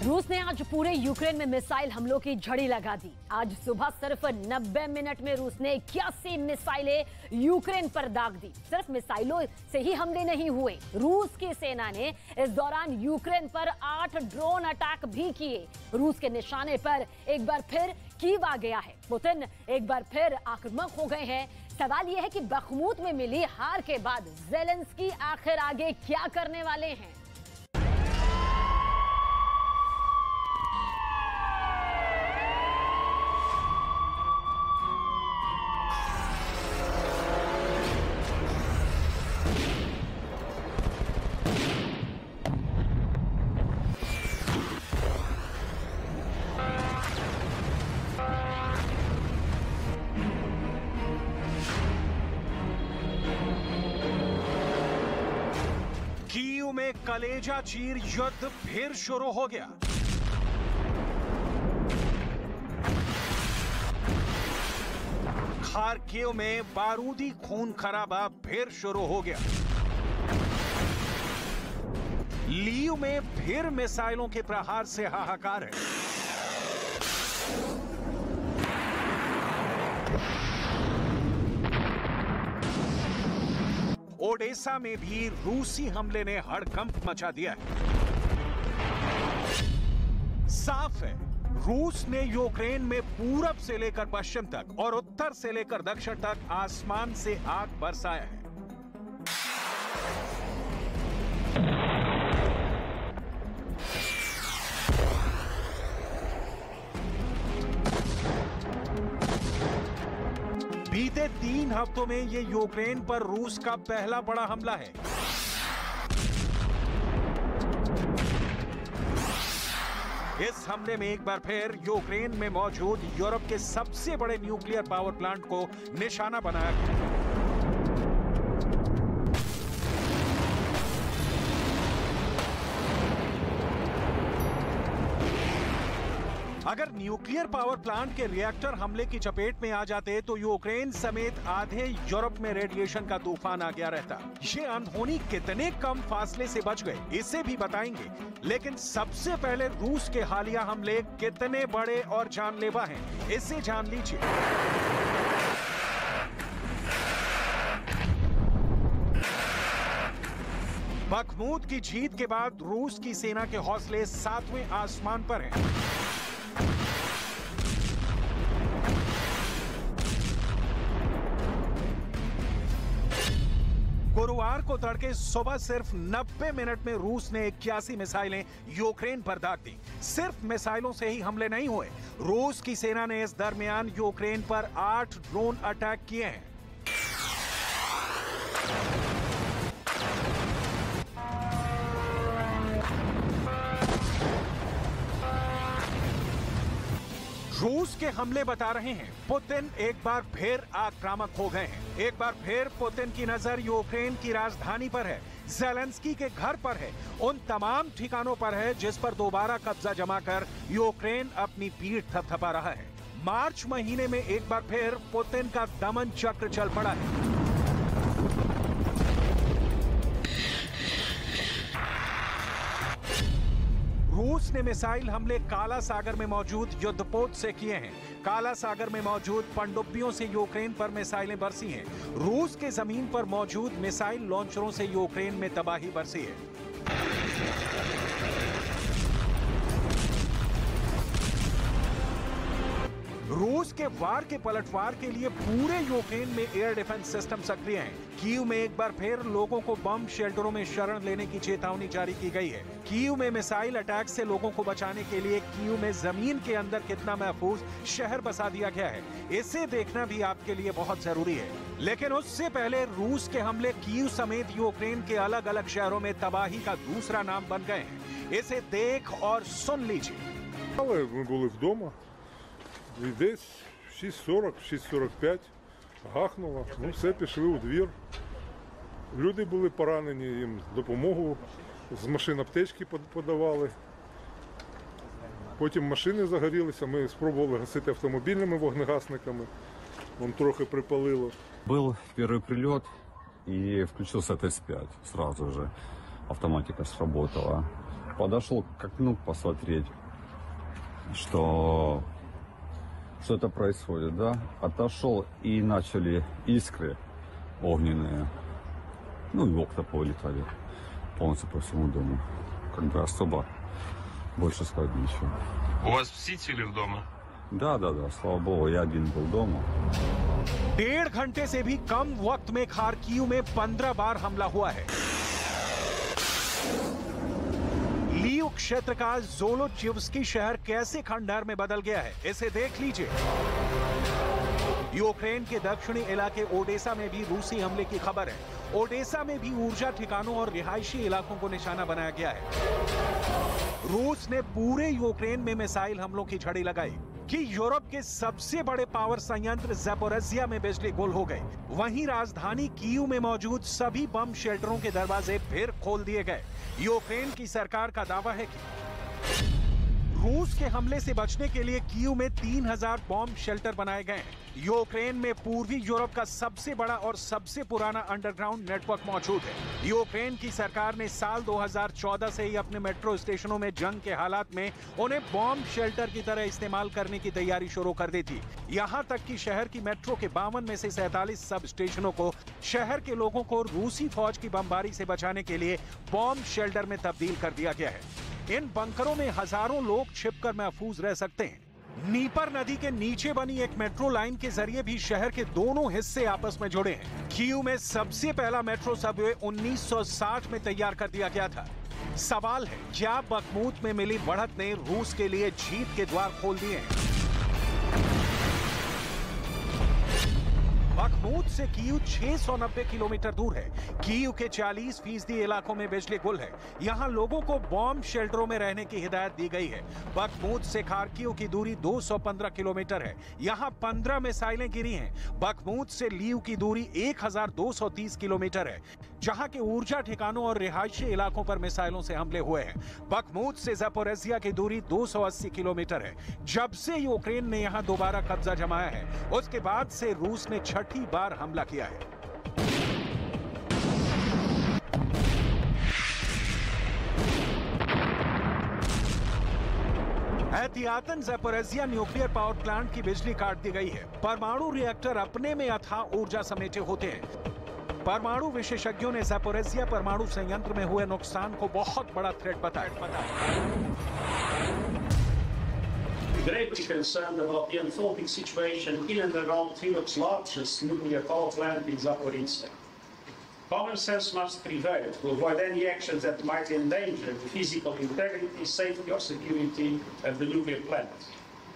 रूस ने आज पूरे यूक्रेन में मिसाइल हमलों की झड़ी लगा दी। आज सुबह सिर्फ 90 मिनट में रूस ने 81 मिसाइलें यूक्रेन पर दाग दी। सिर्फ मिसाइलों से ही हमले नहीं हुए, रूस की सेना ने इस दौरान यूक्रेन पर 8 ड्रोन अटैक भी किए। रूस के निशाने पर एक बार फिर कीव आ गया है। पुतिन एक बार फिर आक्रामक हो गए हैं। सवाल यह है कि बखमुत में मिली हार के बाद ज़ेलेंस्की आखिर आगे क्या करने वाले हैं। कीव में कलेजा चीर युद्ध फिर शुरू हो गया। खार्किव में बारूदी खून खराबा फिर शुरू हो गया। लीव में फिर मिसाइलों के प्रहार से हाहाकार है। ओडेसा में भी रूसी हमले ने हड़कंप मचा दिया है। साफ है, रूस ने यूक्रेन में पूरब से लेकर पश्चिम तक और उत्तर से लेकर दक्षिण तक आसमान से आग बरसाया है। बीते 3 हफ्तों में ये यूक्रेन पर रूस का पहला बड़ा हमला है। इस हमले में एक बार फिर यूक्रेन में मौजूद यूरोप के सबसे बड़े न्यूक्लियर पावर प्लांट को निशाना बनाया गया। अगर न्यूक्लियर पावर प्लांट के रिएक्टर हमले की चपेट में आ जाते तो यूक्रेन समेत आधे यूरोप में रेडिएशन का तूफान आ गया रहता। ये अनहोनी कितने कम फासले से बच गए, इसे भी बताएंगे। लेकिन सबसे पहले रूस के हालिया हमले कितने बड़े और जानलेवा हैं, इसे जान लीजिए। बखमुत की जीत के बाद रूस की सेना के हौसले 7वें आसमान पर हैं। गुरुवार को तड़के सुबह सिर्फ 90 मिनट में रूस ने 81 मिसाइलें यूक्रेन पर दाग दी। सिर्फ मिसाइलों से ही हमले नहीं हुए, रूस की सेना ने इस दरमियान यूक्रेन पर 8 ड्रोन अटैक किए हैं। रूस के हमले बता रहे हैं पुतिन एक बार फिर आक्रामक हो गए हैं। एक बार फिर पुतिन की नजर यूक्रेन की राजधानी पर है, ज़ेलेंस्की के घर पर है, उन तमाम ठिकानों पर है जिस पर दोबारा कब्जा जमाकर यूक्रेन अपनी पीठ थपथपा रहा है। मार्च महीने में एक बार फिर पुतिन का दमन चक्र चल पड़ा है। रूस ने मिसाइल हमले काला सागर में मौजूद युद्धपोत से किए हैं। काला सागर में मौजूद पनडुब्बियों से यूक्रेन पर मिसाइलें बरसी हैं। रूस के जमीन पर मौजूद मिसाइल लॉन्चरों से यूक्रेन में तबाही बरसी है। रूस के वार के पलटवार के लिए पूरे यूक्रेन में एयर डिफेंस सिस्टम सक्रिय हैं। कीव में एक बार फिर लोगों को बम शेल्टरों में शरण लेने की चेतावनी जारी की गई है। कीव में मिसाइल अटैक से लोगों को बचाने के लिए कीव में जमीन के अंदर कितना महफूज शहर बसा दिया गया है, इसे देखना भी आपके लिए बहुत जरूरी है। लेकिन उससे पहले रूस के हमले कीव समेत यूक्रेन के अलग अलग शहरों में तबाही का दूसरा नाम बन गए हैं। इसे देख और सुन लीजिए। І десь 6:40, 6:45 гахнуло, все, пішли у двір. Люди були поранені, їм допомогу з машин аптечки подавали. Потім машини загорілися, ми спробували гасити автомобільними вогнегасниками, вон трохи припалило. Был первый прилет и включился ТС-5 сразу же. Автоматика сработала. подошел к окну посмотреть, что это происходит, да. Отошел, и начали искры огненные. Ну и окна повылетали полностью по всему дому. Как бы особо больше сказать ничего. У вас все цели в дома? Да, слава богу, я один был дома. 1.5 घंटे से भी कम वक्त में खार्किव में 15 बार हमला हुआ है। लीव क्षेत्र का ज़ोलोचिव्स्की शहर कैसे खंडहर में बदल गया है, इसे देख लीजिए। यूक्रेन के दक्षिणी इलाके ओडेसा में भी रूसी हमले की खबर है। ओडेसा में भी ऊर्जा ठिकानों और रिहायशी इलाकों को निशाना बनाया गया है। रूस ने पूरे यूक्रेन में मिसाइल हमलों की झड़ी लगाई कि यूरोप के सबसे बड़े पावर संयंत्र ज़ैपोरिज़िया में बिजली गुल हो गई। वहीं राजधानी कीव में मौजूद सभी बम शेल्टरों के दरवाजे फिर खोल दिए गए। यूक्रेन की सरकार का दावा है कि रूस के हमले से बचने के लिए कीव में 3000 बॉम्ब शेल्टर बनाए गए हैं। यूक्रेन में पूर्वी यूरोप का सबसे बड़ा और सबसे पुराना अंडरग्राउंड नेटवर्क मौजूद है। यूक्रेन की सरकार ने साल 2014 से ही अपने मेट्रो स्टेशनों में जंग के हालात में उन्हें बॉम्ब शेल्टर की तरह इस्तेमाल करने की तैयारी शुरू कर दी थी। यहां तक कि शहर की मेट्रो के 52 में से 47 सब स्टेशनों को शहर के लोगों को रूसी फौज की बमबारी से बचाने के लिए बॉम्ब शेल्टर में तब्दील कर दिया गया है। इन बंकरों में हजारों लोग छिपकर महफूज रह सकते हैं। नीपर नदी के नीचे बनी एक मेट्रो लाइन के जरिए भी शहर के दोनों हिस्से आपस में जुड़े हैं। कीव में सबसे पहला मेट्रो सबवे 1960 में तैयार कर दिया गया था। सवाल है, क्या बखमूत में मिली बढ़त ने रूस के लिए जीत के द्वार खोल दिए हैं? बखमूत से कीव 690 किलोमीटर दूर है। कीव के 40% इलाकों में बिजली गुल है। यहाँ लोगों को बॉम्ब शेल्टरों में रहने की हिदायत दी गई है। बखमूत से खार्किव की दूरी 215 किलोमीटर है। यहाँ 15 मिसाइलें गिरी हैं। बखमूत से लीव की दूरी 1230 किलोमीटर है, जहाँ के ऊर्जा ठिकानों और रिहायशी इलाकों पर मिसाइलों से हमले हुए हैं। बखमूत से ज़ैपोरिज़िया की दूरी 280 किलोमीटर है। जब से यूक्रेन ने यहाँ दोबारा कब्जा जमाया है, उसके बाद से रूस ने छठी बार हमला किया है। एहतियातन ज़ैपोरिज़िया न्यूक्लियर पावर प्लांट की बिजली काट दी गई है। परमाणु रिएक्टर अपने में अथाह ऊर्जा समेटे होते हैं। परमाणु विशेषज्ञों ने ज़ैपोरिज़िया परमाणु संयंत्र में हुए नुकसान को बहुत बड़ा थ्रेट बताया। Greatly concerned about the unfolding situation in and around Europe's largest nuclear power plant in Zaporizhzhia. Common sense must prevail to avoid any actions that might endanger the physical integrity, safety or security of the nuclear plant.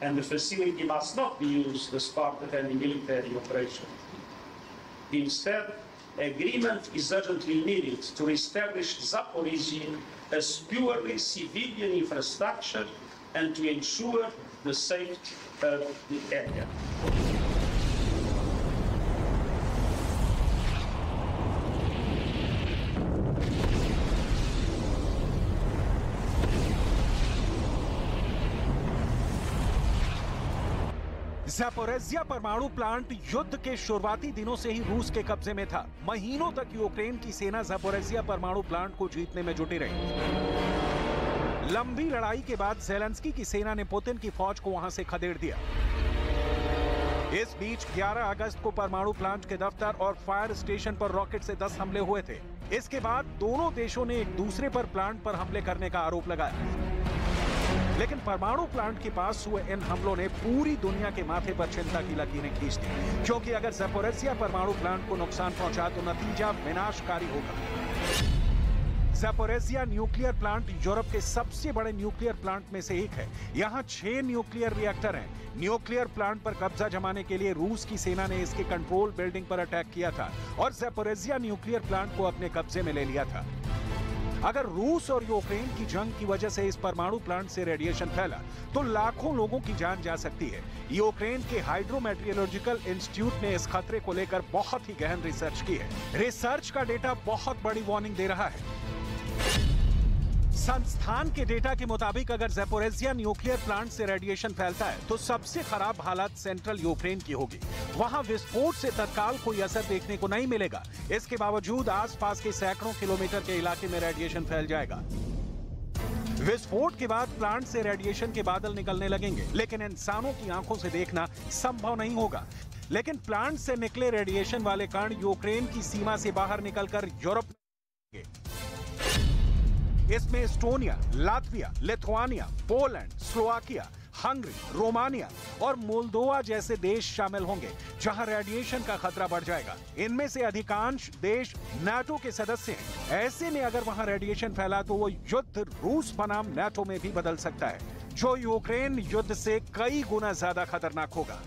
And the facility must not be used as part of any military operation. Instead, agreement is urgently needed to establish Zaporizhzhia as purely civilian infrastructure and to ensure the safety of the area. ज़ैपोरिज़्ज़िया परमाणु plant युद्ध के शुरुआती दिनों से ही रूस के कब्जे में था। महीनों तक यूक्रेन की सेना ज़ैपोरिज़्ज़िया परमाणु प्लांट को जीतने में जुटी रही। लंबी लड़ाई के बाद ज़ेलेंस्की की सेना ने पुतिन की फौज को वहां से खदेड़ दिया। इस बीच 11 अगस्त को परमाणु प्लांट के दफ्तर और फायर स्टेशन पर रॉकेट से 10 हमले हुए थे। इसके बाद दोनों देशों ने एक दूसरे पर प्लांट पर हमले करने का आरोप लगाया। लेकिन परमाणु प्लांट के पास हुए इन हमलों ने पूरी दुनिया के माथे पर चिंता की लकीरें खींच दी, क्योंकि अगर ज़ैपोरिज़्ज़िया परमाणु प्लांट को नुकसान पहुंचा तो नतीजा विनाशकारी होगा। ज़ैपोरिज़्ज़िया न्यूक्लियर प्लांट यूरोप के सबसे बड़े न्यूक्लियर प्लांट में से एक है। यहाँ 6 न्यूक्लियर रिएक्टर हैं। न्यूक्लियर प्लांट पर कब्जा जमाने के लिए रूस की सेना ने इसके कंट्रोल बिल्डिंग पर अटैक किया था और ज़ैपोरिज़्ज़िया न्यूक्लियर प्लांट को अपने कब्जे में ले लिया था। अगर रूस और यूक्रेन की जंग की वजह से इस परमाणु प्लांट से रेडिएशन फैला तो लाखों लोगों की जान जा सकती है। यूक्रेन के हाइड्रोमेट्रियोलॉजिकल इंस्टीट्यूट ने इस खतरे को लेकर बहुत ही गहन रिसर्च की है। रिसर्च का डेटा बहुत बड़ी वार्निंग दे रहा है। संस्थान के डेटा के मुताबिक अगर ज़ैपोरिज़्ज़िया न्यूक्लियर प्लांट से रेडिएशन फैलता है तो सबसे खराब हालत सेंट्रल यूक्रेन की होगी। वहां विस्फोट से तत्काल कोई असर देखने को नहीं मिलेगा। इसके बावजूद आसपास के सैकड़ों किलोमीटर के इलाके में रेडिएशन फैल जाएगा। विस्फोट के बाद प्लांट से रेडिएशन के बादल निकलने लगेंगे, लेकिन इंसानों की आंखों से देखना संभव नहीं होगा। लेकिन प्लांट से निकले रेडिएशन वाले कण यूक्रेन की सीमा से बाहर निकलकर यूरोप में, इसमें Estonia, Latvia, Lithuania, Poland, Slovakia, Hungary, Romania और मोल्दोवा जैसे देश शामिल होंगे, जहां रेडिएशन का खतरा बढ़ जाएगा। इनमें से अधिकांश देश नाटो के सदस्य हैं। ऐसे में अगर वहां रेडिएशन फैला तो वो युद्ध रूस बनाम नाटो में भी बदल सकता है, जो यूक्रेन युद्ध से कई गुना ज्यादा खतरनाक होगा।